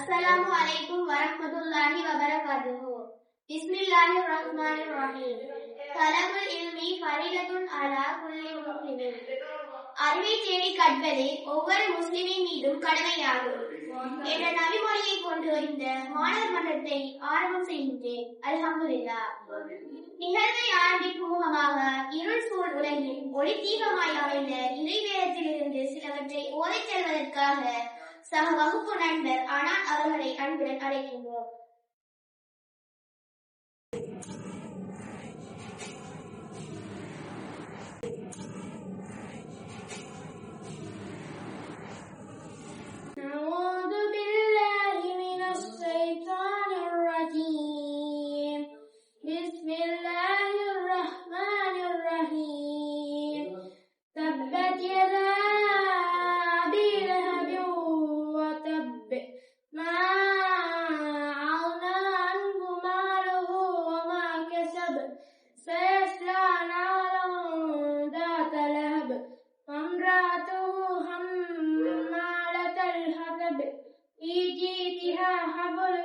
Assalamu alaikum wa rahmatullahi wa barakatuhu. Bismillahirrahmanirrahim. Talabul ilmi faridatun ala kulli muslimin. அறிவை தேடி கற்பது ஒவ்வொரு முஸ்லிமின் மீதும் கடமையாகும் என்ற நபிமொழியை கொண்டு இந்த மாணவர் மன்றத்தை ஆரம்பம் செய்கின்றேன். அல்ஹம்துலில்லாஹ். நிகழ்வை ஆரம்பிக்கும் முகமாக இருள் சூழ் உலகில் ஒளி தீபமாய் அமைந்த இறைவேதத்திலிருந்து சிலவற்றை ஓதிச் செல்வதற்காக சக வகுப்பு நண்பர் அனான் அவர்களை அன்புடன் அழைக்கின்றோம். أعوذ بالله من الشيطان الرجيم. بسم الله الرحمن الرحيم. تبت يدا أبي لهب وتب ما أغنى عنه ماله وما كسب سيصلى نارا ذات لهب وامرأته حمالة الحطب في جيدها حبل